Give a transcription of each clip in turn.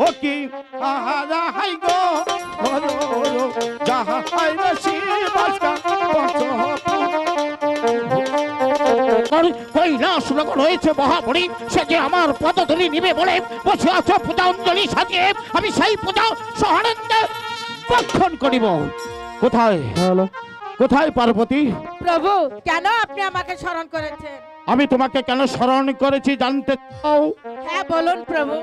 ও কি আহারা হাই গো ওলো ওলো যাহা হাই রশি বাসকা কৈলাস নগর হয়েছে মহাবলী, সে যে আমার পদধূলি নিবে বলে বসে আছো পূজাঞ্জলি সাজিয়ে, আমি সেই পূজা সহানন্দে বক্ষণ করিব। কোথায় কোথায় পার্বতী? প্রভু, কেন আপনি আমাকে স্মরণ করেছেন? আমি তোমাকে কেন স্মরণ করেছি জানতে চাও? হ্যাঁ বলুন প্রভু।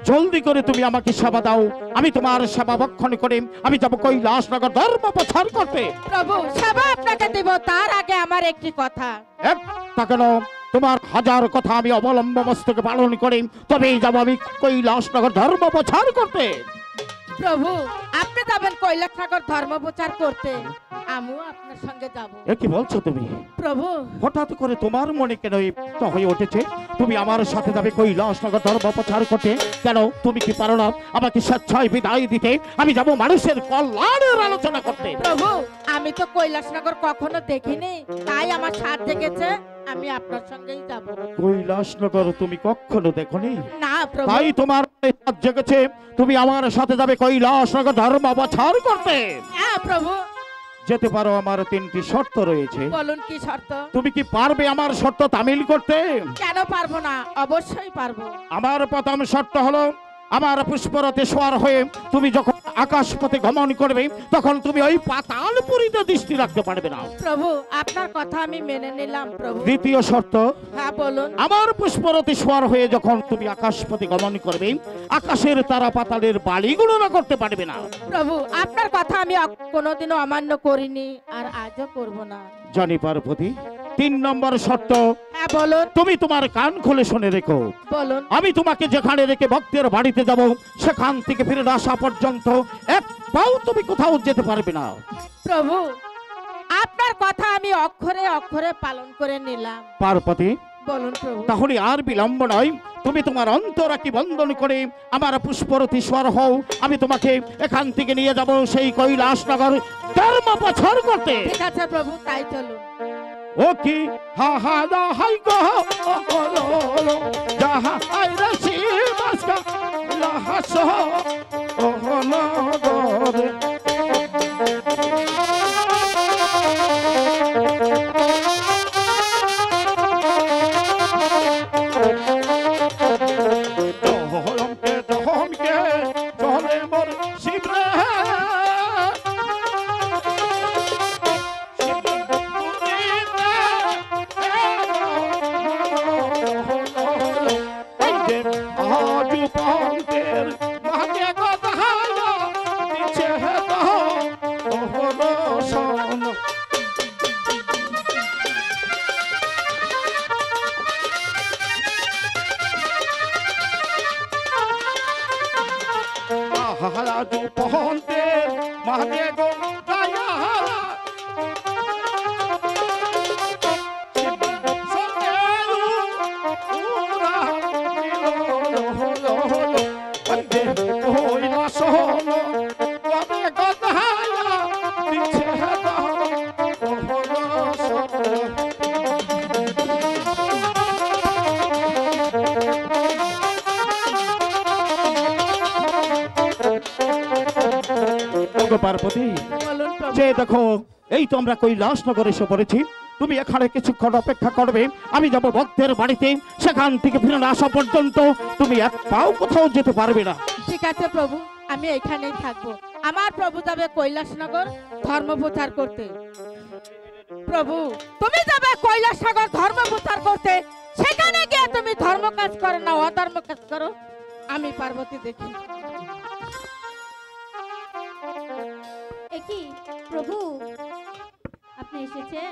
জলদি করে তুমি আমাকে সেবা দাও, আমি তোমার সেবা ভক্ষণ করে আমি যাব কৈলাস নগর ধর্ম প্রচার করতে। প্রভু, সেবা আপনাকে দেব, তার আগে আমার একটি কথা। তা কেন? তোমার হাজার কথা আমি অবলম্ব মস্তকে পালন করি, তবেই যাব আমি কৈলাস নগর ধর্ম প্রচার করতে। প্রভু, আপনি যাবেন কৈলাসনগর ধর্ম প্রচার করতে, আমিও আপনার সঙ্গে যাব। এ কি বলছো তুমি? প্রভু, হঠাৎ করে তোমার মনে কেন তো হয়ে উঠেছে তুমি আমার সাথে যাবে কৈলাস নগর ধর্ম প্রচার করতে? কেন তুমি কি পারো না আমাকে স্বেচ্ছায় বিদায় দিতে? আমি যাব মানুষের কল্যাণের আলোচনা করতে। প্রভু, আমি তো কৈলাসনগর কখনো দেখিনি, তাই আমার সাথ জেগেছে, আমি আপনার সঙ্গেই যাব। কৈলাস নগর তুমি কখনো দেখোনি? না প্রভু। তাই তোমার সাথ জেগেছে, তুমি আমার সাথে যাবে কৈলাস নগর ধর্ম প্রচার করতে। হ্যাঁ প্রভু। যেতে পারো, আমার তিনটি শর্ত রয়েছে। বলুন কি শর্ত? তুমি কি পারবে আমার শর্ত তামিল করতে? কেন পারবো না, অবশ্যই পারবো। আমার প্রথম শর্ত হলো, আমার পুষ্পরথে সওয়ার হয়ে তুমি যখন আকাশ পথে গমন করবে তখন তুমি ওই পাতালপুরীতে দৃষ্টি রাখতে পারবে না। প্রভু, আপনার কথা আমি মেনে নিলাম প্রভু। দ্বিতীয় শর্ত, হ্যাঁ বলুন। আমার পুষ্পরথে সওয়ার হয়ে যখন তুমি আকাশ পথে গমন করবে আকাশের তারা পাতালের বালিগুলো না করতে পারবে না। প্রভু, আপনার কথা আমি কোনোদিনও অমান্য করিনি, আর আজও করব না। জানি পার্বতী। তিন নম্বর শর্ত, হ্যাঁ বলুন। তুমি তোমার কান খুলে শুনে রেখো, বলুন। আমি তোমাকে যেখানে রেখে ভক্তের বাড়িতে যাব সেখান থেকে ফিরে আসা পর্যন্ত এক পাও তুমি কোথাও যেতে পারবে না। প্রভু, আপনার কথা আমি অক্ষরে অক্ষরে পালন করে নিলাম। পার্বতী, বলুন প্রভু। তাহলে আর বিলম্ব নয়, তুমি তোমার অন্তরাকে বন্ধন করে আমার পুষ্পরথী স্বর হও, আমি তোমাকে এখান থেকে নিয়ে যাব সেই কৈলাস নগর ধর্ম প্রচার করতে। ঠিক আছে প্রভু, তাই চলুন। ও কি হা হা দা হাই গো ওলো ওলো যাহা হাই রশি বাসকা লাহাস ওহলো গরে। দহমকে দহমকে চলে মোর শিবরে, আজু পন্তের মাঝে কথা দিচ্ছে দহরসন। আজু পন্তের মাঝে গো গায়া পার্বতী, বলুন প্রভু। যে দেখো এই তো আমরা কৈলাস নগরে এসে পড়েছি, তুমি এখানে কিছুক্ষণ অপেক্ষা করবে, আমি যাব ভক্তের বাড়িতে, সেখান থেকে ফিরে আসা পর্যন্ত তুমি এক পাও কোথাও যেতে পারবে না। ঠিক আছে প্রভু, আমি এখানেই থাকবো। আমার প্রভু যাবে কৈলাসনগর ধর্ম প্রচার করতে। প্রভু, তুমি যাবে কৈলাসনগর ধর্ম প্রচার করতে, সেখানে গিয়ে তুমি ধর্ম কাজ করো না অধর্ম কাজ করো, আমি পার্বতী দেখি। একই প্রভু, আপনি এসেছেন?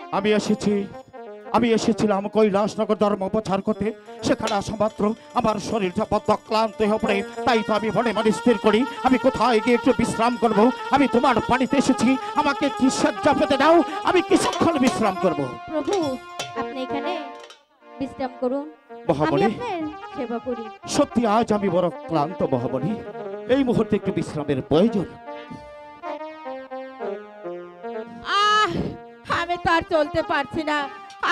আমি এসেছিলাম কৈলাস নগর ধর্ম প্রচার করতে, সেখানে আসা মাত্র আমার শরীরটা বদ্ধ ক্লান্ত হয়ে পড়ে, তাই তো আমি মনে মনে স্থির করি আমি কোথায় গিয়ে একটু বিশ্রাম করব। আমি তোমার বাড়িতে এসেছি, আমাকে কি শয্যা পেতে দাও, আমি কিছুক্ষণ বিশ্রাম করব। প্রভু, আপনি এখানে বিশ্রাম করুন, আমি মহাবলী, আপনার সেবা করি। সত্যি আজ আমি বড় ক্লান্ত মহাবলী, এই মুহূর্তে একটু বিশ্রামের প্রয়োজন। আমি তো আর চলতে পারছি না,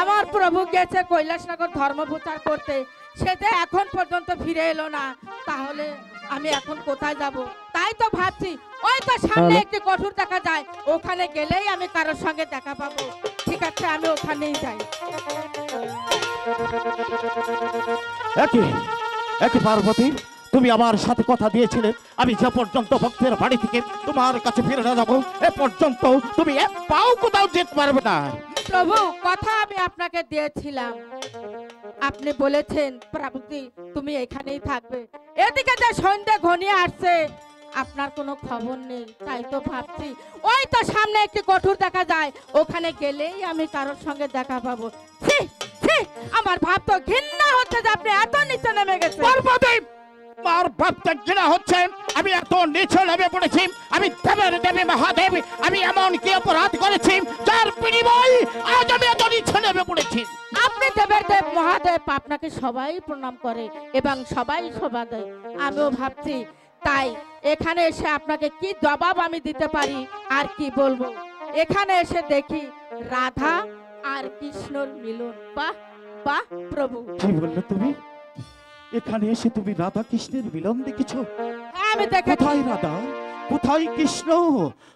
আমার প্রভু গেছে কৈলাসনগর ধর্ম প্রচার করতে, সেটা এখন পর্যন্ত ফিরে এলো না, তাহলে আমি এখন কোথায় যাব তাই তো ভাবছি। ওই তো সামনে একটি কঠোর দেখা যায়, ওখানে গেলেই আমি কারোর সঙ্গে দেখা পাবো। ঠিক আছে, আমি ওখানেই যাই। একই একই পার্বতী, তুমি আমার সাথে কথা দিয়েছিলে আমি যে পর্যন্ত ভক্তের বাড়ি থেকে তোমার কাছে ফিরে না যাবো এ পর্যন্ত তুমি এক পাও কোথাও যেতে পারবে না। প্রভু, কথা আমি আপনাকে দিয়েছিলাম, আপনি বলেছেন পার্বতী তুমি এখানেই থাকবে। এদিকে যে সন্ধ্যা ঘনিয়ে আসছে, আপনার কোনো খবর নেই, তাই তো ভাবছি ওই তো সামনে একটি কঠোর দেখা যায়, ওখানে গেলেই আমি কারোর সঙ্গে দেখা পাবো। ছি, ছি, আমার ভাব তো ঘৃণা হচ্ছে যে আপনি এত নিচে নেমে গেছেন। পার্বতী, আমার ভাবতে ঘৃণা হচ্ছে আমি এত নিচে নেমে পড়েছি। আমি দেবের দেবী মহাদেব, আমি এমন কি অপরাধ করেছি যার বিনিময়ে আজ আমি এত নিচে নেমে পড়েছি। আপনি দেবের দেব মহাদেব, আপনাকে সবাই প্রণাম করে এবং সবাই শোভা দেয়। আমিও ভাবছি তাই এখানে এসে আপনাকে কি জবাব আমি দিতে পারি আর কি বলবো। এখানে এসে দেখি রাধা আর কৃষ্ণর মিলন। বাহ বাহ প্রভু। কি বললে তুমি? এখানে এসে তুমি রাধা কৃষ্ণের মিলন দেখেছো? হ্যাঁ, আমি দেখেছি। কোথায় রাধা, কোথায় কৃষ্ণ?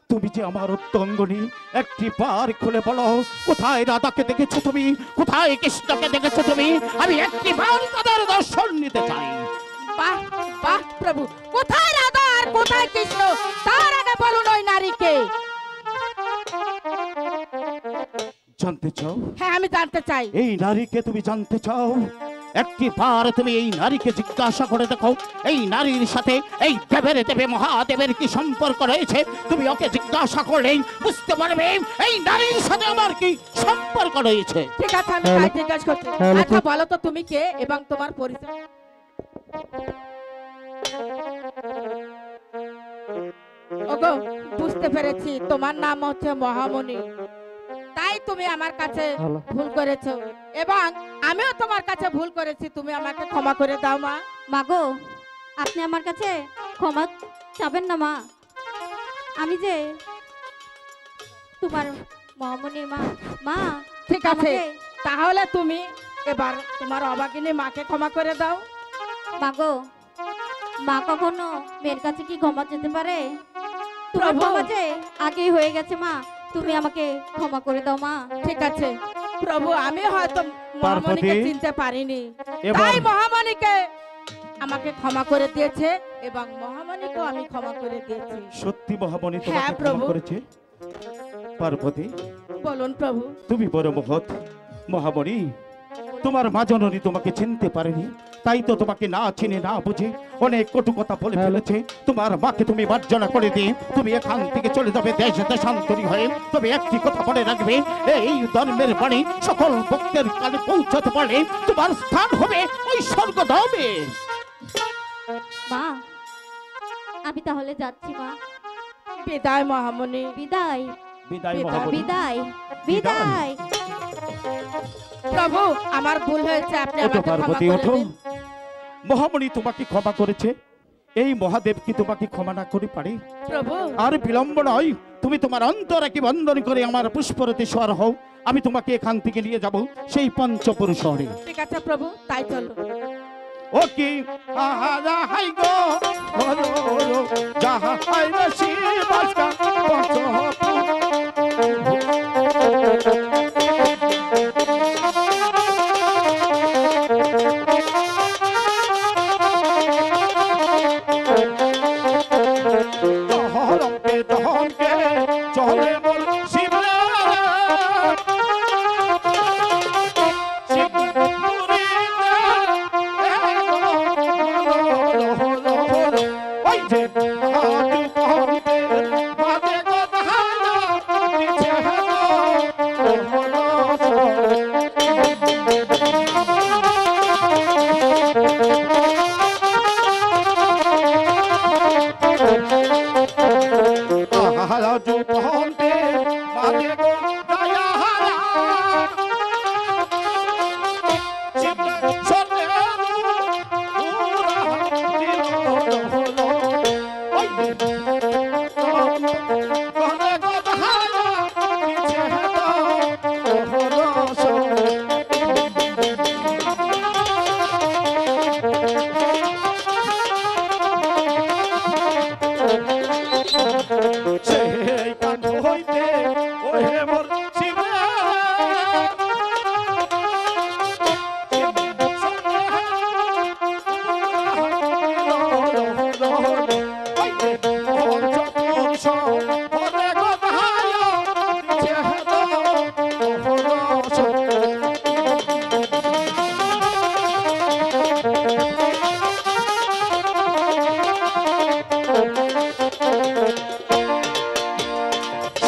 তুমি যে আমার উত্তঙ্গনী, একটি বার খুলে বলো কোথায় রাধাকে দেখেছো তুমি, কোথায় কৃষ্ণকে দেখেছো তুমি? আমি একটি বার তাদের দর্শন নিতে চাই। বাহ বাহ প্রভু, কোথায় রাধা আর কোথায় কৃষ্ণ তার আগে বলুন ওই নারীকে। জানতে চাও? হ্যাঁ, আমি জানতে চাই। এই নারীকে তুমি জানতে চাও? একটি বার তুমি এই নারীকে জিজ্ঞাসা করে দেখো এই নারীর সাথে এই দেবের দেবে মহাদেবের কি সম্পর্ক রয়েছে। তুমি ওকে জিজ্ঞাসা করলেই বুঝতে পারবে এই নারীর সাথে আমার কি সম্পর্ক রয়েছে। ঠিক আছে, আমি তাই জিজ্ঞাসা করছি। আচ্ছা বলো তো তুমি কে এবং তোমার পরিচয়। ওগো, বুঝতে পেরেছি তোমার নাম হচ্ছে মহামণি, তাই তুমি আমার কাছে ভুল করেছো এবং আমিও তোমার কাছে ভুল করেছি। তুমি আমাকে ক্ষমা করে দাও মা। মাগো, আপনি আমার কাছে ক্ষমা চাবেন না মা। আমি যে তোমার মহামণির মা। মা ঠিক আছে, আমাকে- তাহলে তুমি এবার তোমার অবাগিনী মাকে ক্ষমা করে দাও। মাগো, মা কখনো মেয়ের কাছে কি ক্ষমা যেতে পারে? তোমার প্রভু। ক্ষমা যে আগেই হয়ে গেছে মা, তুমি আমাকে ক্ষমা করে দাও মা। ঠিক আছে প্রভু, আমি হয়তো মহামণিকে পার্বতী, চিনতে পারিনি, এবার- তাই মহামণিকে আমাকে ক্ষমা করে দিয়েছে এবং মহামণিকেও আমি ক্ষমা করে দিয়েছি। সত্যি মহামণি হ্যাঁ, তোমাকে ক্ষমা প্রভু। করেছে? পার্বতী, বলুন প্রভু। তুমি বড় মহৎ। মহামণি, তোমার মা জননী তোমাকে চিনতে পারেনি, তাই তো তোমাকে না চিনে না বুঝে অনেক কটু কথা বলে ফেলেছে। তোমার মাকে তুমি মার্জনা করে দিয়ে তুমি এখান থেকে চলে যাবে দেশ দেশান্তরী হয়ে। তবে একটি কথা মনে রাখবে, এই ধর্মের বাণী সকল ভক্তের কানে পৌঁছাতে পারলে তোমার স্থান হবে ওই স্বর্গধামে। মা, আমি তাহলে যাচ্ছি মা। বিদায় মহামণি। বিদায় বিদায় বিদায়, মহামণি। বিদায় বিদায়। প্রভু, আমার ভুল হয়েছে, আপনি ওঠো আমাকে ক্ষমা পার্বতী, করে ওঠো। দিন। মহামণি তোমাকে ক্ষমা করেছে, এই মহাদেব কি তোমাকে ক্ষমা না করে পারে? প্রভু, আর বিলম্ব নয়, তুমি তোমার অন্তরাকে বন্দন করে আমার পুষ্পরতে সর হও। আমি তোমাকে এখান থেকে নিয়ে যাব সেই পঞ্চপুর শহরে। ঠিক আছে প্রভু, তাই চলো। ও কি আহা হাই গো ওলো ওলো যাহা হাই রসি বাসকা পঞ্চপুর। দহরমকে দহনকে চলে মোর শিবরা ওই যে হাতু কহতে বাদে কথা পিছে রাজু কহতে বাদে দয়া হারা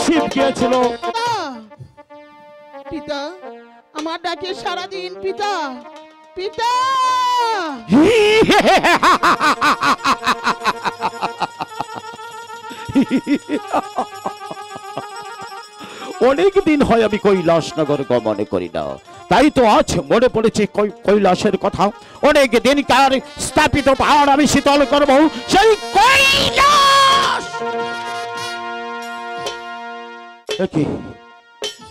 শিব গিয়েছিল পিতা, আমার ডাকে সারাদিন পিতা পিতা। অনেক দিন হয় আমি কৈলাসনগর গমনে করি না, তাই তো আজ মনে পড়েছে কৈলাসের কথা। অনেক দিনকার স্থাপিত পাহাড় আমি শীতল করব, সেই কৈলাস। কি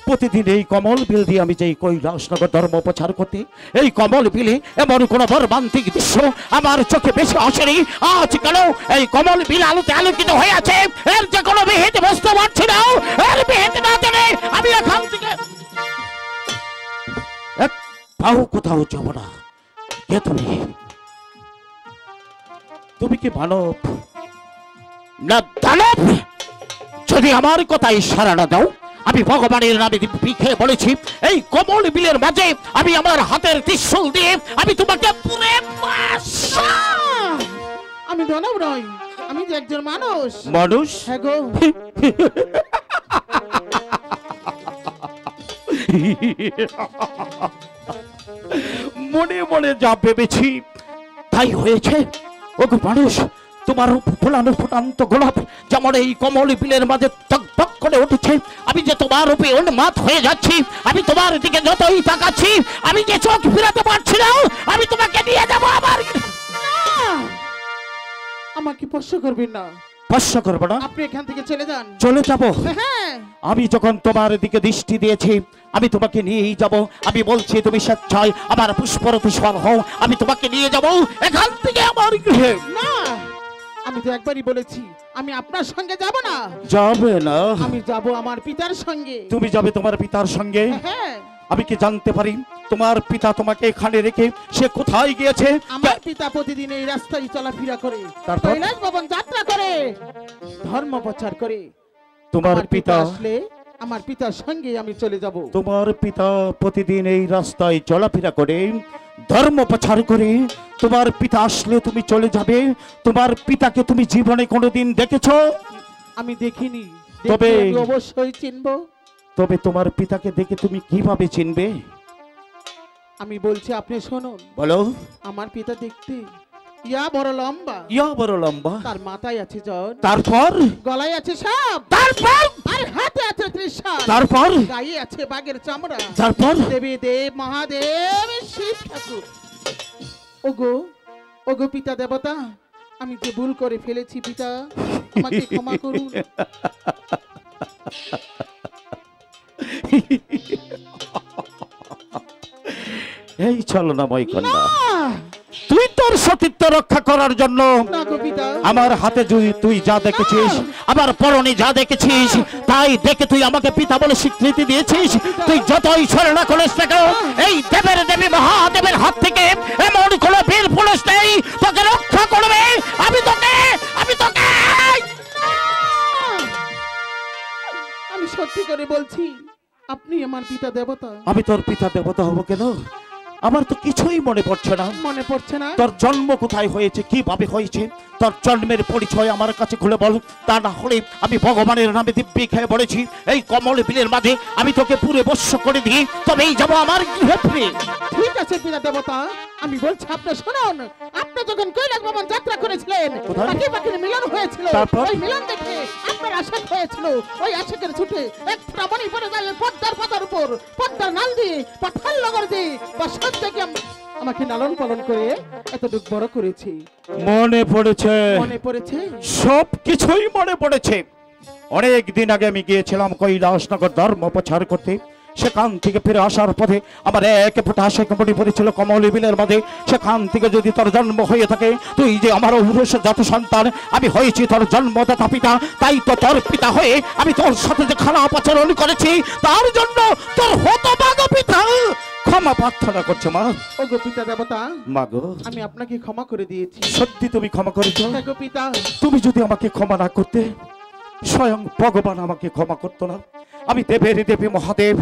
প্রতিদিন এই কমল বিল দিয়ে আমি যে কৈলাসনগর ধর্ম প্রচার করতে, এই কমল বিলে এমন কোন মর্মান্তিক দৃশ্য আমার চোখে বেশি আসেনি। আজ কেন এই কমল বিল আলোতে আলোকিত হয়ে আছে, এর যে কোনো বিহিত বুঝতে পারছি না। এর বিহিত না জানে আমি এখান থেকে এক পাও কোথাও যাব না। কে তুমি? তুমি কি মানব না দানব? যদি আমার কথাই সাড়া না দাও, আমি ভগবানের নামে দিব্যি খেয়ে বলেছি, এই কমল বিলের মাঝে আমি আমার হাতের ত্রিশূল দিয়ে আমি তোমাকে পুরে আমি দানব নই, আমি যে একজন মানুষ। মানুষ? হ্যাঁ গো। মনে মনে যা ভেবেছি তাই হয়েছে। ওগো মানুষ, তোমার ফোলানো ফুটান্ত গোলাপ যেমন এই কমল বিলের মাঝে টকটক করে উঠেছে, আমি যে তোমার উপরে উন্মাদ হয়ে যাচ্ছি। আমি তোমার দিকে যতই তাকাচ্ছি, আমি যে চোখ ফিরাতে পারছি না। আমি তোমাকে নিয়ে যাবো আমার। আমাকে স্পর্শ করবেন না। স্পর্শ করবো না? আপনি এখান থেকে চলে যান। চলে যাব? হ্যাঁ। আমি যখন তোমার দিকে দৃষ্টি দিয়েছি, আমি তোমাকে নিয়েই যাব। আমি বলছি তুমি স্বেচ্ছায় আমার পুষ্পরথী সর হও, আমি তোমাকে নিয়ে যাব এখান থেকে আমার গৃহে। না, আমি তো একবারই বলেছি আমি আপনার সঙ্গে যাব না। যাবে না? আমি যাব আমার পিতার সঙ্গে। তুমি যাবে তোমার পিতার সঙ্গে? হ্যাঁ। আমি কি জানতে পারি তোমার পিতা তোমাকে এখানে রেখে সে কোথায় গিয়েছে? আমার পিতা প্রতিদিন এই রাস্তায় চলাফেরা করে, তারপর? কৈলাস ভবন যাত্রা করে, ধর্ম প্রচার করে। তোমার আমার পিতা আসলে আমার পিতার সঙ্গে আমি চলে যাব। তোমার পিতা প্রতিদিন এই রাস্তায় চলাফেরা করে, ধর্ম প্রচার করে। তোমার পিতা আসলে তুমি চলে যাবে? তোমার পিতাকে তুমি জীবনে কোনোদিন দেখেছো? আমি দেখিনি, তবে দেখলে আমি অবশ্যই চিনবো। তবে তোমার পিতাকে দেখে তুমি কিভাবে চিনবে? আমি বলছি আপনি শুনুন। বলো। আমার পিতা দেখতে ইয়া বড় লম্বা, ইয়া বড় লম্বা। তার মাথায় আছে জ্বর, তারপর? গলায় আছে সাপ, তারপর? আর হাতে আছে ত্রিশূল, তারপর? গায়ে আছে বাঘের চামড়া। তারপর? দেবী দেব মহাদেব শিব ঠাকুর। ওগো ওগো পিতা দেবতা, আমি যে ভুল করে ফেলেছি পিতা, আমাকে ক্ষমা করুন। এই ছলনাময় কন্যা, তুই তোর সতীত্ব রক্ষা করার জন্য না গো পিতা, আমার হাতে তুই যা দেখেছিস, আমার পরনে যা দেখেছিস, তাই দেখে তুই আমাকে পিতা বলে স্বীকৃতি দিয়েছিস। তুই যতই ছলনা করিস না কেন, এই দেবের দেবী মহাদেবের হাত থেকে এমন কোন বীর পুলিশ নেই তোকে রক্ষা করবে। আমি তোকে আমি সত্যি করে বলছি আপনি আমার পিতা দেবতা। আমি তোর পিতা দেবতা হব কেন? আমার তো কিছুই মনে পড়ছে না। মনে পড়ছে না? তোর জন্ম কোথায় হয়েছে, কিভাবে হয়েছে, তোর জন্মের পরিচয় আমার কাছে খুলে বল। তা না হলে আমি ভগবানের নামে দিব্যি খেয়ে বলেছি, এই কমল বিলের মাঝে আমি তোকে পুরে বস্য করে দিই, তবেই যাবো আমার গৃহে ফিরে। ঠিক আছে পিতা দেবতা, আমি বলছি আপনি শুনুন। আপনি যখন কৈলাস ভবন যাত্রা করেছিলেন, কোথায়? পাখি পাখির মিলন হয়েছিল। তারপর? ওই মিলন দেখে আপনার আশাক হয়েছিল। ওই আশাকের ছুটে এক প্রামাণি পড়ে যায় পদ্মার পাতার উপর, পদ্মার নাল দিয়ে পাথাল লগর দিয়ে বসত থেকে আমাকে লালন পালন করে এতটুকু বড় করেছি। মনে পড়েছে? মনে পড়েছে? সব কিছুই মনে পড়েছে। অনেক দিন আগে আমি গিয়েছিলাম কৈলাসনগর ধর্ম প্রচার করতে। সেখান থেকে ফিরে আসার পথে আমার এক ফোঁটা আশা মনে পড়েছিল কমল বিলের মাঝে। সেখান থেকে যদি তোর জন্ম হয়ে থাকে, তুই যে আমার জাত সন্তান, আমি হয়েছি তোর জন্মদাতা পিতা, তাই তো তোর পিতা হয়ে আমি তোর সাথে যে খারাপ আচরণ করেছি, তার জন্য তোর হতভাগা পিতা ক্ষমা প্রার্থনা করছো মা। ওগো পিতা দেবতা, মা গো, আমি আপনাকে ক্ষমা করে দিয়েছি। সত্যি তুমি ক্ষমা করেছো? হ্যাঁ গো পিতা। তুমি যদি আমাকে ক্ষমা না করতে, স্বয়ং ভগবান আমাকে ক্ষমা করতো না। আমি দেবের দেবী মহাদেব,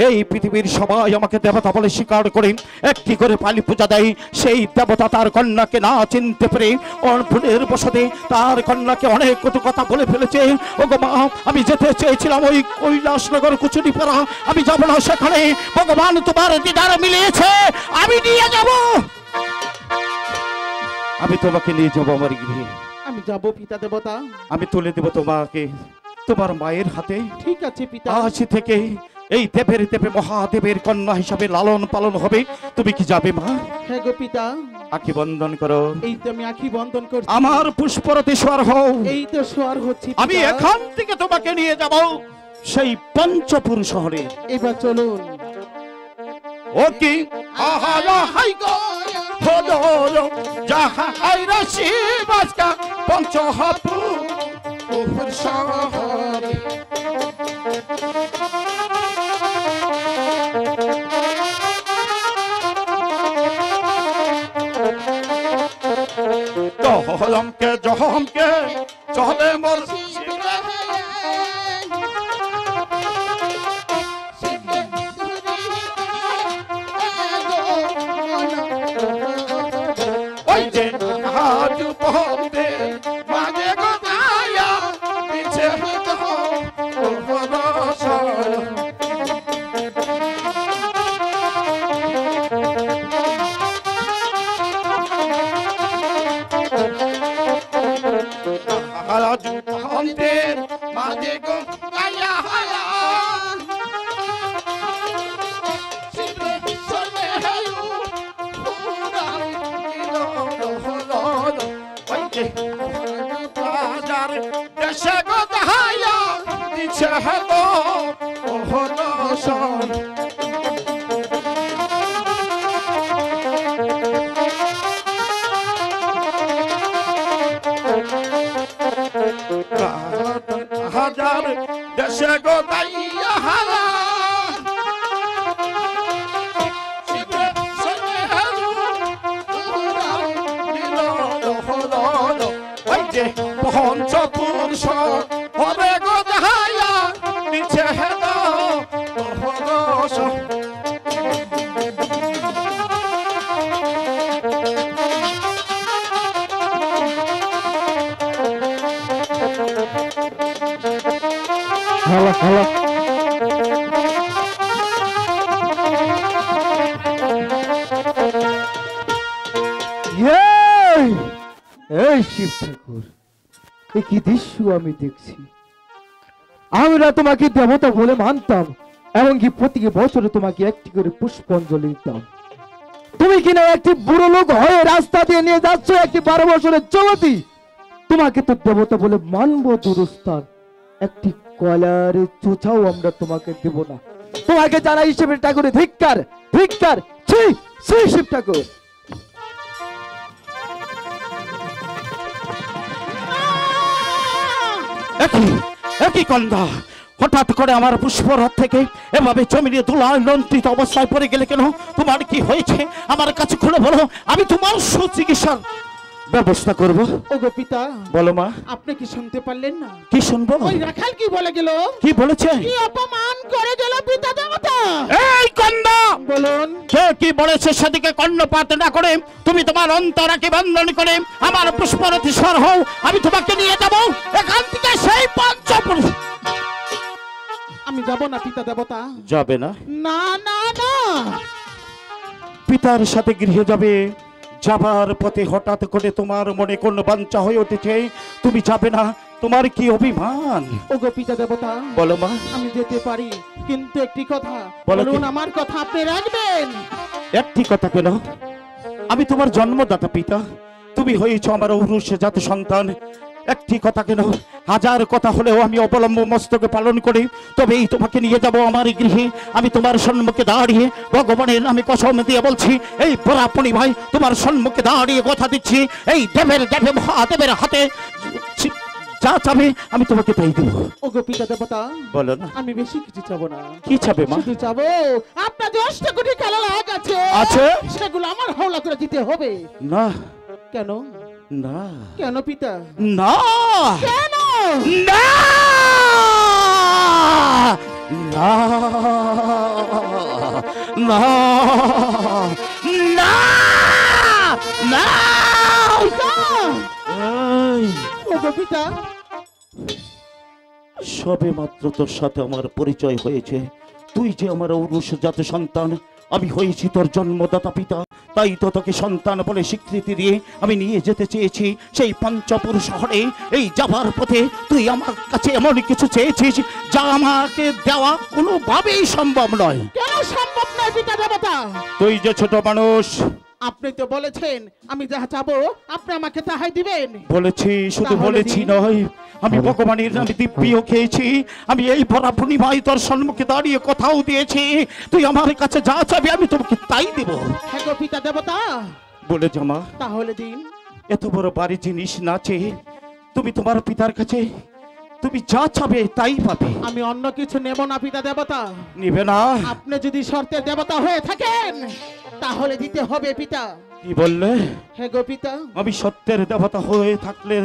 এই পৃথিবীর সবাই আমাকে দেবতা বলে স্বীকার করে একটি করে পালি পূজা দেয়। সেই দেবতা তার কন্যাকে না চিনতে পেরে অর্পণের বসতে তার কন্যাকে অনেক কটু কথা বলে ফেলেছে। ও গো মা, আমি যেতে চেয়েছিলাম ওই কৈলাসনগর কুচুরিপাড়া, আমি যাব না সেখানে। ভগবান তোমার দিদার মিলিয়েছে, আমি নিয়ে যাব, আমি তোমাকে নিয়ে যাবো আমার গৃহে। আমি যাব পিতা দেবতা। আমি তুলে দেব তোমাকে তোমার মায়ের হাতে। ঠিক আছে পিতা। আজ থেকে এই দেবের দেবে মহাদেবের কন্যা হিসাবে লালন পালন হবে। তুমি কি যাবে মা? হ্যাঁ গো পিতা। আখি বন্ধন করো। এই তো আমি আখি বন্ধন করছি। আমার পুষ্পরতি স্বর হও। এই তো সোয়ার হচ্ছি পিতা। আমি এখান থেকে তোমাকে নিয়ে যাব সেই পঞ্চপুর শহরে। এবার চলুন। ও কি আহা হাই গো হলো যাহা আইরা শিবাসকা পঞ্চপুর শহরে। জহমকে জহমকে চলে মোর ওই যে হাত পহতে মাঝে গোদায়া পিছে তো রাজু পহতে মাঝে গোদায়া হায়া দেশে গোদায়া দিছে তো হলো সন। হাজার দেশে গোদাইয়া হারা পঞ্চপুর হবে গোদাইয়া নিচে হ্যালো হ্যালো। এই শিব ঠাকুর, এ কি দৃশ্য আমি দেখছি। আমরা তোমাকে দেবতা বলে মানতাম, এমনকি প্রতি বছরে তোমাকে একটি করে পুষ্পাঞ্জলি দিতাম। তুমি কিনা একটি বুড়ো লোক হয়ে রাস্তা দিয়ে নিয়ে যাচ্ছ একটি 12 বছরের যুবতী। তোমাকে তো দেবতা বলে মানবো দুরস্থান, একটি কলার চোছাও আমরা তোমাকে দেব না। তোমাকে জানাই শিব ঠাকুরের ধিক্কার, ধিক্কার। ছি ছি শিব ঠাকুর। একই কন্দা, হঠাৎ করে আমার পুষ্পরথ থেকে এভাবে জমিনে ধুলায় লন্ঠিত অবস্থায় পড়ে গেলে কেন? তোমার কি হয়েছে আমার কাছে খুলে বলো, আমি তোমার সুচিকিৎসার ব্যবস্থা করব। ওগো পিতা। বলো মা। আপনি কি শুনতে পারলেন না? কি শুনবো? ওই রাখাল কি বলে গেল? কি বলেছে? কি অপমান করে গেল পিতা দেবতা। এই কন্দা, বলুন। কে কি বলেছে সেদিকে কর্ণপাত না করে তুমি তোমার অন্তরাকে বন্ধন করে আমার পুষ্পরথী স্বর হও। আমি তোমাকে নিয়ে যাব এখান থেকে সেই পঞ্চপুর। আমি যাব না পিতা দেবতা। যাবে না? না না না। পিতার সাথে গৃহে যাবে। যাবার পথে হঠাৎ করে তোমার মনে কোন বাঞ্ছা হয়ে উঠেছে, তুমি যাবে না। তোমার কি অভিমান? ওগো পিতা দেবতা। বলো মা। আমি যেতে পারি, কিন্তু একটি কথা বলো কি? বলুন, আমার কথা আপনি রাখবেন। একটি কথা কেন? আমি তোমার জন্মদাতা পিতা, তুমি হয়েছ আমার ঔরসে জাত সন্তান। একটি কথা কেন, হাজার কথা হলেও আমি অবলম্ব মস্তকে পালন করি। তবেই তোমাকে নিয়ে যাব আমার গৃহে। আমি তোমার সম্মুখে দাঁড়িয়ে ভগবানের নামে কসম দিয়ে বলছি, এই পরাপণি ভাই তোমার সম্মুখে দাঁড়িয়ে কথা দিচ্ছি, এই দেবের দেবে মহাদেবের হাতে যা চাবে আমি তোমাকে তাই দেব। ওগো পিতা দেবতা, বলো না আমি বেশি কিছু চাবো না, কি চাবে মা? শুধু চাবো আপনার যে অষ্টকোটি কালো লাগ আছে আছে? সেগুলো আমার হাওলা করে দিতে হবে। না কেন? না কেন পিতা? না কেন? না না না না না এই, ওগো পিতা, সবে মাত্র তোর সাথে আমার পরিচয় হয়েছে। তুই যে আমার ঔরসজাত সন্তান, আমি হয়েছি তোর জন্মদাতা পিতা। তাই তো তোকে সন্তান বলে স্বীকৃতি দিয়ে আমি নিয়ে যেতে চেয়েছি সেই পঞ্চপুর শহরে। এই যাবার পথে তুই আমার কাছে এমন কিছু চেয়েছিস যা আমাকে দেওয়া কোনোভাবেই সম্ভব নয়। কেন সম্ভব নয় পিতা দেবতা? তুই যে ছোট মানুষ, আপনি তো বলেছেন আমি যাহা চাবো আপনি আমাকে তাহাই দিবেন। বলেছি, শুধু তাহলে বলেছি দিন। নয়, আমি ভগবানের নামে দিব্যিও খেয়েছি। আমি এই ভরা পূর্ণিমায় তোর সম্মুখে দাঁড়িয়ে কথাও দিয়েছি, তুই আমার কাছে যা চাবি আমি তোমাকে তাই দেব। হ্যাঁ গো পিতা দেবতা, বলে জামা, তাহলে দিন। এত বড় বাড়ি জিনিস না চেয়ে তুমি তোমার পিতার কাছে তুমি যা চাবে তাই পাবে। আমি অন্য কিছু নেব না পিতা দেবতা। নিবে না? আপনি যদি শর্তের দেবতা হয়ে থাকেন তাহলে দিতে হবে পিতা। কি বললে? হ্যাঁ গো পিতা, আমি সত্যের দেবতা হয়ে থাকলে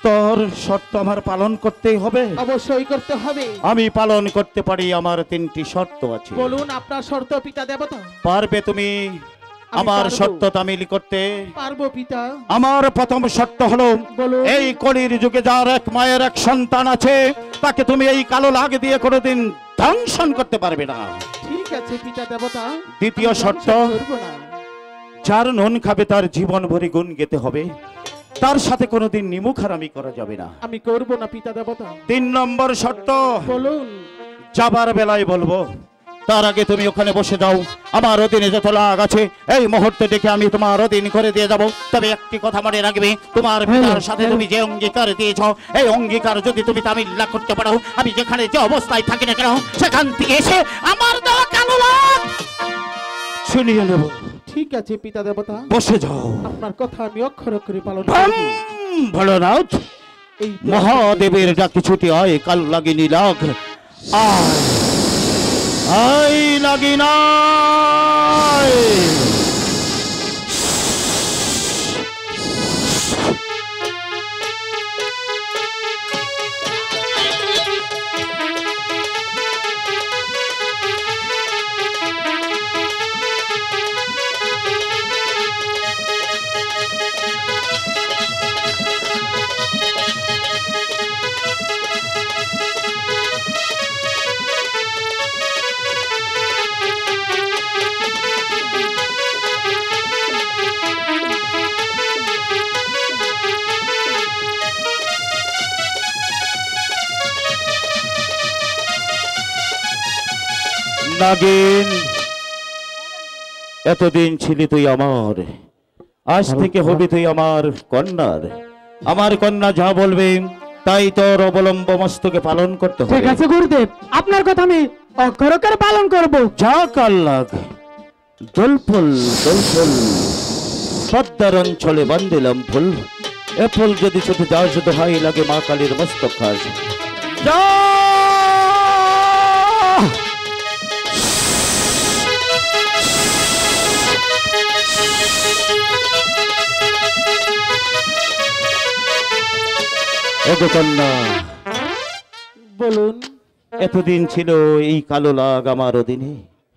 তোর শর্ত আমার পালন করতেই হবে। অবশ্যই করতে হবে। আমি পালন করতে পারি, আমার 3টি শর্ত আছে। বলুন আপনার শর্ত পিতা দেবতা। পারবে তুমি আমার পারবো। শর্ত তামিল করতে? পারবো পিতা। আমার প্রথম শর্ত হলো, বলুন। এই কলির যুগে যার এক মায়ের এক সন্তান আছে তাকে তুমি এই কালো লাগ দিয়ে কোনোদিন ধ্বংসন করতে পারবে না। ঠিক আছে পিতা দেবতা। দ্বিতীয় আমি শর্ত, ধ্বংস করবো না। যার নুন খাবে তার জীবন ভরে গুণ গেতে হবে, তার সাথে কোনোদিন নিমুখারামি করা যাবে না। আমি করবো না পিতা দেবতা। 3 নম্বর শর্ত, বলুন। যাবার বেলায় বলবো, তার আগে তুমি ওখানে বসে যাও। আমার অধীনে যত লাগ আছে এই মুহূর্তে দেখে আমি তোমার অধীন করে দিয়ে যাব। তবে একটি কথা মনে রাখবে, তোমার পিতার সাথে তুমি যে অঙ্গীকার দিয়েছ এই অঙ্গীকার যদি তুমি তামিল না করতে পারো, আমি যেখানে যে অবস্থায় থাকি না কেন সেখান থেকে এসে আমার দেওয়া কালো লাগ ছিনিয়ে নেব। ঠিক আছে পিতা দেবতা, বসে যাও। আপনার কথা আমি অক্ষর অক্ষরে পালন করব। ভোলানাথ, এই মহাদেবের ডাকি ছুটি আয় কাল লাগিনি লাগ আয় আয় লাগিনা নাগিন, এতদিন ছিলি তুই আমার, আজ থেকে হবি তুই আমার কন্যার। আমার কন্যা যা বলবে তাই তোর অবলম্ব মস্তকে পালন করতে হবে। ঠিক আছে গুরুদেব, আপনার কথা আমি অক্ষর অক্ষরে পালন করব। যা কাল লাগ দোলফুল দোলফুল পদ্মার অঞ্চলে বান্দিলাম ফুল, এ ফুল যদি শুধু যা শুধু হাই লাগে মা কালীর মস্তক খাস। যা ওগো কন্যা, বলুন। এতদিন ছিল এই কালো লাগ আমার অধীনে,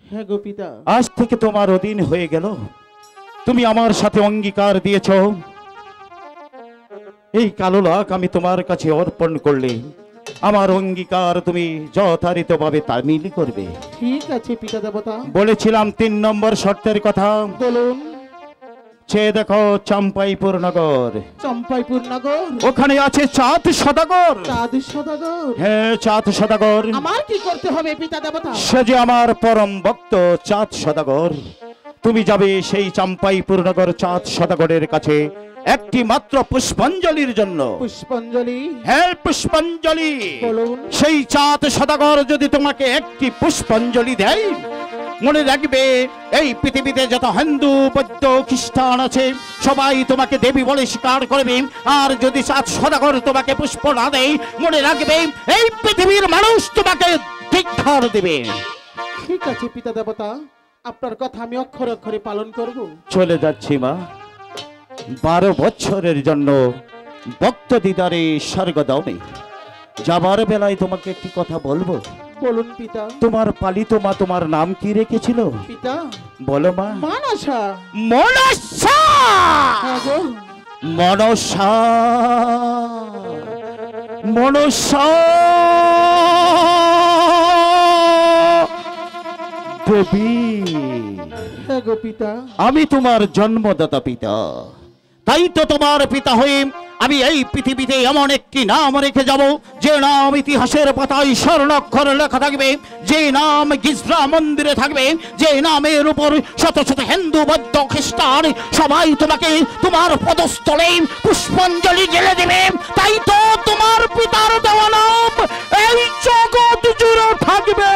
হ্যাঁ গো পিতা। আজ থেকে তোমার অধীন হয়ে গেল। তুমি আমার সাথে অঙ্গীকার দিয়েছ, এই কালো লাগ আমি তোমার কাছে অর্পণ করলে আমার অঙ্গীকার তুমি যথারীতভাবে তামিল করবে। ঠিক আছে পিতা দেবতা। বলেছিলাম 3 নম্বর শর্তের কথা। বলুন। সে দেখো চম্পাইপুর নগর, চম্পাইপুর নগর। ওখানে আছে চাঁদ সদাগর। চাঁদ সদাগর। হ্যাঁ, চাঁদ সদাগর। আমার কি করতে হবে পিতা দেবতা? সে যে আমার পরম ভক্ত চাঁদ সদাগর। তুমি যাবে সেই চম্পাইপুর নগর চাঁদ সদাগরের কাছে একটি মাত্র পুষ্পাঞ্জলির জন্য। পুষ্পাঞ্জলি। হ্যাঁ, পুষ্পাঞ্জলি। বলুন। সেই চাঁদ সদাগর যদি তোমাকে একটি পুষ্পাঞ্জলি দেয়, মনে রাখবে এই পৃথিবীতে যত হিন্দু বৌদ্ধ খ্রিস্টান আছে সবাই তোমাকে দেবী বলে স্বীকার করবে। আর যদি চাঁদ সদাগর তোমাকে পুষ্প না দেয়, মনে রাখবে এই পৃথিবীর মানুষ তোমাকে ধিক্কার দেবে। ঠিক আছে পিতা দেবতা, আপনার কথা আমি অক্ষরে অক্ষরে পালন করব। চলে যাচ্ছি মা, 12 বছরের জন্য ভক্ত দিদারে স্বর্গদমে যাবার বেলায় তোমাকে একটি কথা বলবো। বলুন পিতা। তোমার পালিত মা তোমার নাম কি রেখেছিল? পিতা বলো মা। মানসা। মনসা। হ্যাঁ গো। মনসা। মনসা দেবী। হ্যাঁ গো পিতা। আমি তোমার জন্মদাতা পিতা, তাই তো তোমার পিতা হয়ে আমি এই পৃথিবীতে এমন একটি নাম রেখে যাব যে নাম ইতিহাসের পাতায় স্বর্ণাক্ষরে লেখা থাকবে, যে নাম গিজরা মন্দিরে থাকবে, যে নামের উপর শত শত হিন্দু বৌদ্ধ খ্রিস্টান সবাই তোমাকে তোমার পদস্থলে পুষ্পাঞ্জলি ঢেলে দেবে। তাই তো তোমার পিতার দেওয়া নাম এই জগৎ জুড়ে থাকবে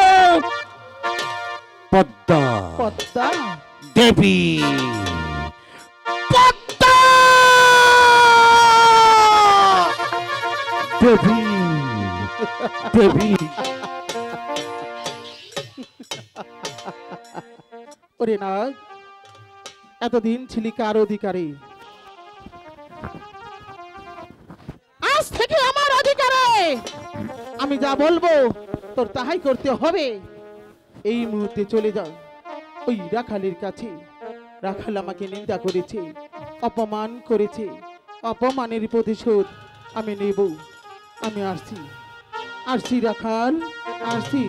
পদ্মা। পদ্মা দেবী। পদ্মা দেবী। দেবী। ওরে নাগ, এতদিন ছিলি কার অধিকারী, আজ থেকে আমার অধিকারে আমি যা বলবো তোর তাহাই করতে হবে। এই মুহূর্তে চলে যাও ওই রাখালের কাছে। রাখাল আমাকে নিন্দা করেছে, অপমান করেছে, অপমানের প্রতিশোধ আমি নেব। আমি আসছি, আসছি রাখাল, আসছি।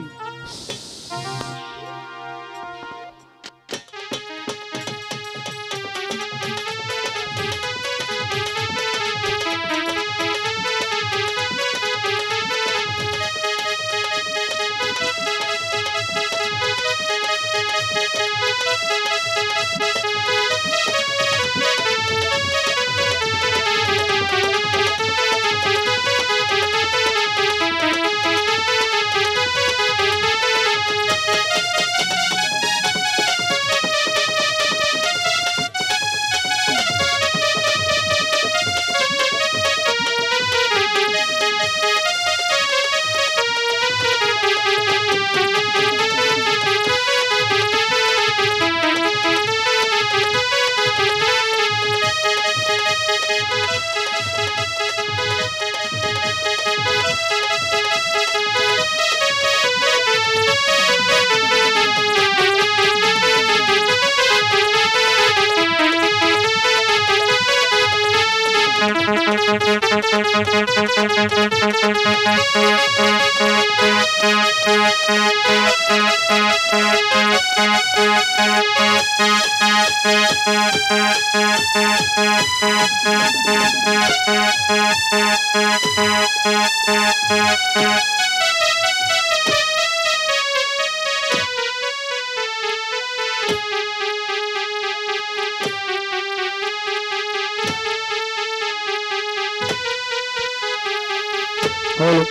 হলো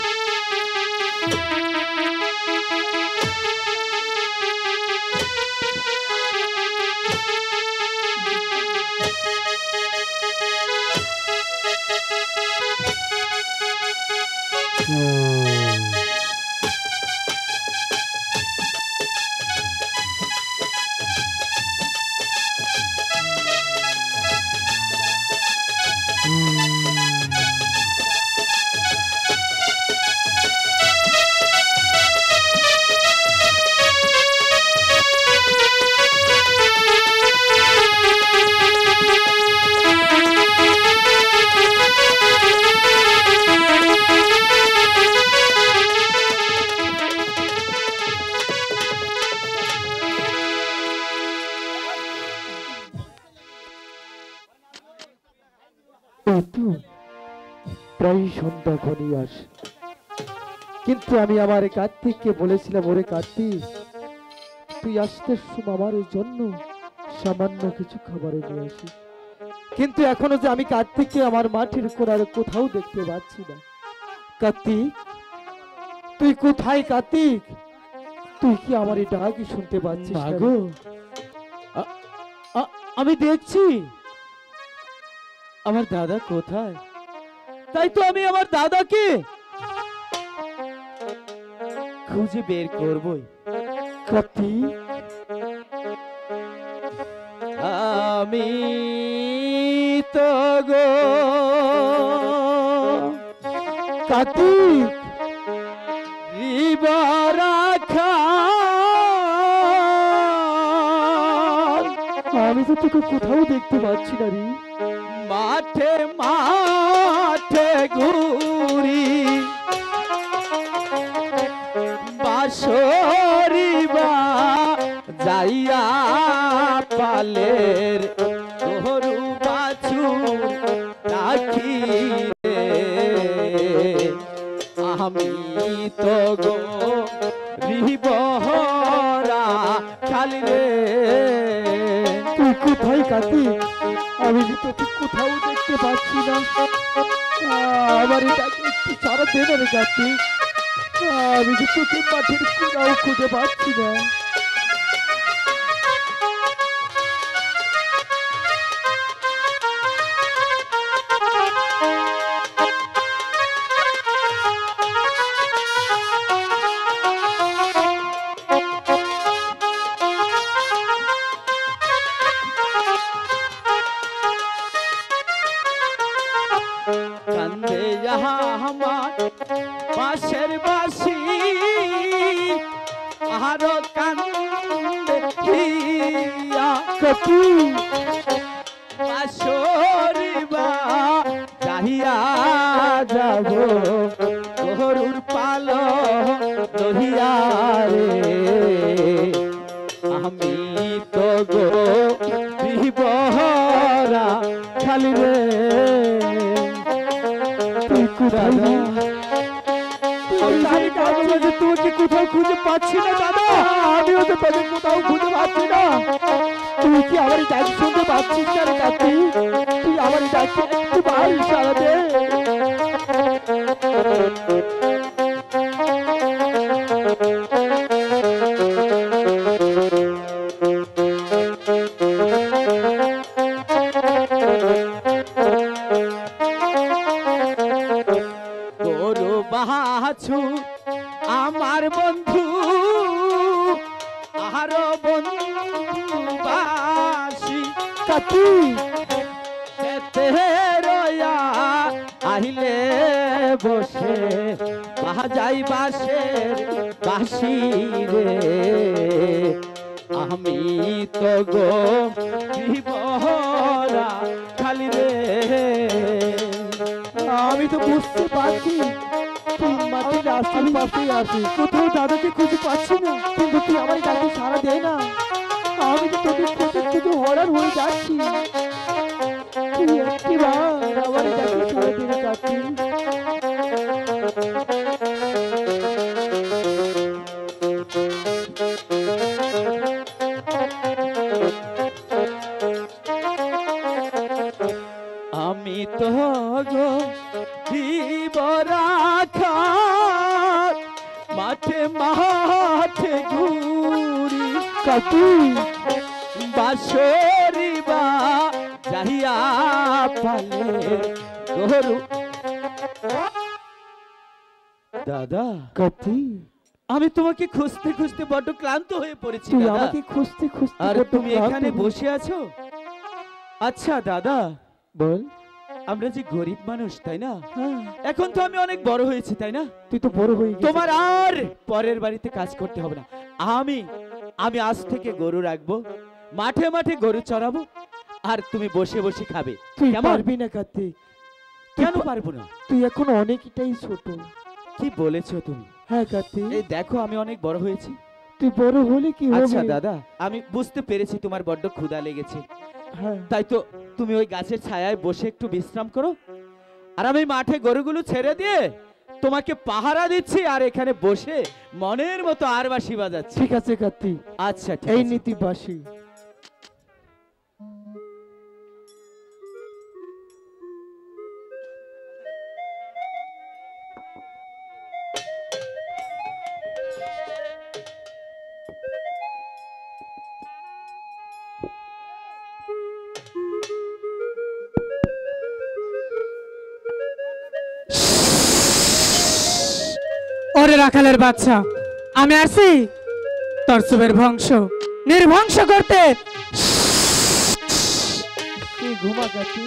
এই তো প্রায় সন্ধ্যা ঘনিয়ে আসে, কিন্তু আমি আমার কার্তিককে বলেছিলাম, ওরে কার্তিক তুই আসতে সময় আমার জন্য সামান্য কিছু খাবারে নিয়ে আসিস, কিন্তু এখনো যে আমি কার্তিককে আমার মাঠের কোণার কোথাও দেখতে পাচ্ছি না। কার্তিক তুই কোথায়? কার্তিক তুই কি আমার এই ডাকি শুনতে পাচ্ছিস না না গো। রে? আমি দেখছি আমার দাদা কোথায়, তাই তো আমি আমার দাদাকে খুঁজে বের করবই। কার্তিক, আমি তো গো কার্তিক, রাখা আমি তো তোকে কোথাও দেখতে পাচ্ছি না রে। মাঠে মাঠে ঘুরি বাসরিবা যাইয়া পালের গরু বাছুর রাখি রে। আমি তো গো রিবহরা খালি রে। তুই কোথায় কার্তিক? আমি যে তোকে কোথাও দেখতে পাচ্ছি না। আমার এটাকে একটু সারা দে না রে কার্তিক। আমি যে তোকে মাঠের কোথাও খুঁজে পাচ্ছি না। কান্দে আমার পাশের বাসি আরো কান্দে হিয়া কার্তিক, বাসরিবা চাহিয়া যাব গরুর পাল দহিয়া রে। আমি তো গো বিবহরা খালি রে। তুই কোথায় রে? আমি তোকে কোথাও খুঁজে পাচ্ছি না দাদা। আমিও তো তোকে কোথাও খুঁজে পাচ্ছি না। তুই কি আমার ডাক শুনতে পাচ্ছিস না রে কার্তিক? তুই আমার ডাকে একটু বার ইশারা দে। গরু বাছু আমার বন্ধু আরো বন্ধু বাসি কার্তিক, খেতে রয়া আহিলে বসে বাজাই বাসের বাসি রে। আমি তো গো বিবহরা খালি রে। আমি তো বুঝতে পারছি তুই মাঠে রাস্তার পাশেই আছিস। কোথাও দাদাকে খুঁজে পাচ্ছি না, কিন্তু তুই আমার ডাকে সাড়া দে না। আমি তো তোকে খুঁজে খুঁজে হরান হয়ে যাচ্ছি। তুই একটিবার আমার ডাকে সাড়া দে রে কার্তিক। আমি তো গো দিবরাখা মাঠে মাঠে ঘুরি কার্তিক, বাসরিবা যাহিয়া পালে গরু। দাদা, কার্তিক, আমি তোমাকে খুঁজতে খুঁজতে বড্ড ক্লান্ত হয়ে পড়েছি তুই দাদা। আমাকে খুঁজতে খুঁজতে আর বড্ড তুমি ক্লান্ত এখানে হয়ে- বসে আছো? আচ্ছা দাদা, বল। আমরা যে গরিব মানুষ তাই না? হ্যাঁ, এখন তো আমি অনেক বড় হয়েছি তাই না? তুই তো বড় হয়ে গেছিস। তোমার আর পরের বাড়িতে কাজ করতে হবে না। আমি আমি আজ থেকে গরু রাখবো, মাঠে মাঠে গরু চড়াবো, আর তুমি বসে বসে খাবে। তুই কেমন? পারবি না কার্তিক। কেন পারবো না? তুই এখন অনেকটাই ছোট। কি বলেছো তুমি? হ্যাঁ কার্তিক, এই দেখো আমি অনেক বড় হয়েছি। তুই বড় হলে কি হবে? আচ্ছা দাদা, আমি বুঝতে পেরেছি তোমার বড্ড ক্ষুধা লেগেছে, হ্যাঁ, তাই তো তুমি ওই গাছের ছায়ায় বসে একটু বিশ্রাম করো, আর আমি মাঠে গরুগুলো ছেড়ে দিয়ে তোমাকে পাহারা দিচ্ছি, আর এখানে বসে মনের মতো আর বাঁশি বাজাচ্ছি। ঠিক আছে কার্তিক, আচ্ছা ঠিক এই আছে। নীতি বাসি। ওরে রাখালের বাচ্চা, আমি আসি তোর সুবের বংশ নির্বংশ করতে। তুই ঘুমা গাছি।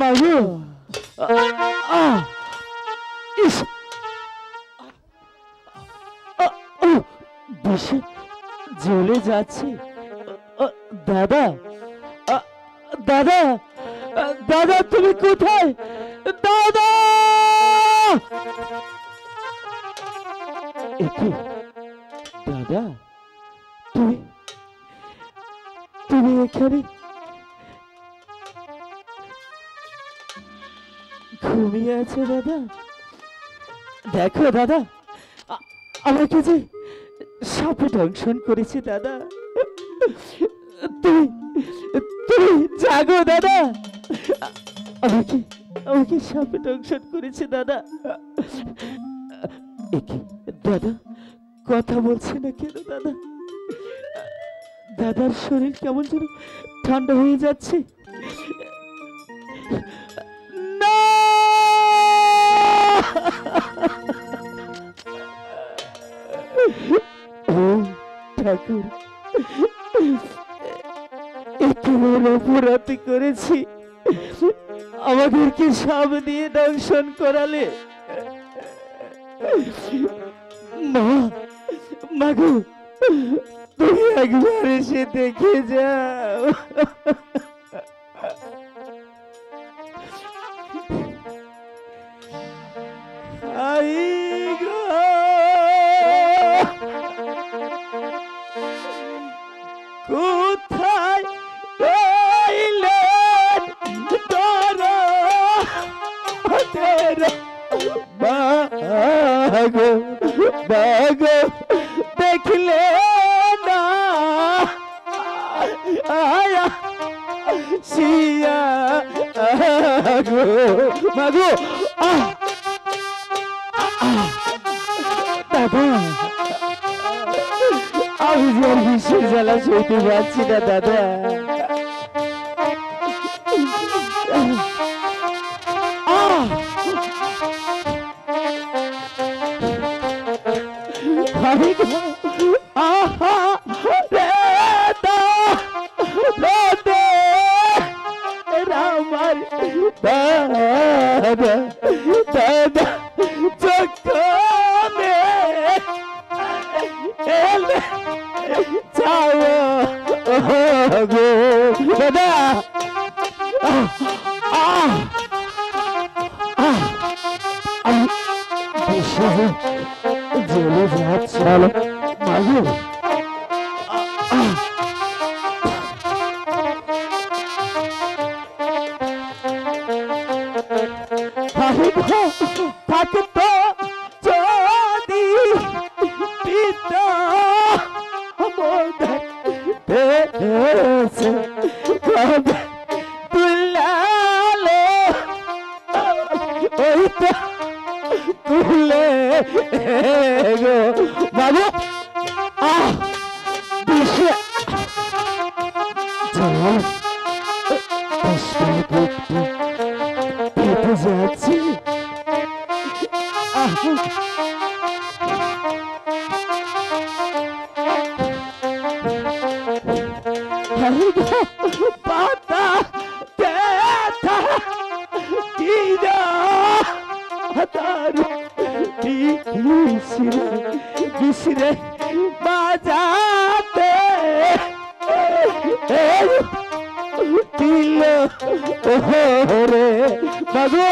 মাগো, ইস, বেশি জ্বলে যাচ্ছে। দাদা, দাদা, দাদা তুমি কোথায়? দাদা, একে দাদা, তুমি তুমি এখানে ঘুমিয়ে আছে? দাদা দেখো দাদা, আমাকে যে সাপে দংশন করেছে। দাদা তুমি তুমি জাগো দাদা, আমাকে আমাকে সাপে দংশন করেছে দাদা। একে দাদা কথা বলছে না কেন? দাদা, দাদার শরীর কেমন যেন ঠান্ডা হয়ে যাচ্ছে। না, ও ঠাকুর, একটু বড় অপরাধ করেছি, আমাদেরকে সাপ দিয়ে দংশন করালে। মা, মাগো, তুমি একবার এসে দেখে যাও। আই গো, কোথায় রইলেন তোরা মাগো, মাগো, দেখলে না আয়া সিয়া গো, মাগো, দাদা, আমি যে আর বিশ্বের জ্বালা সইতে পারছি না দাদা। আমার দাদা, দাদা চোখে এলে যাও গো দাদা। আমি বেশি জ্বলে যাচ্ছি মাগো। থাকতো যদি পিতা তুলালো ওই তো তুলে গো বাবু বিষে যাচ্ছি পাতা ব্যথা দিদা বিশরে বাজাতে দিল রে বাবু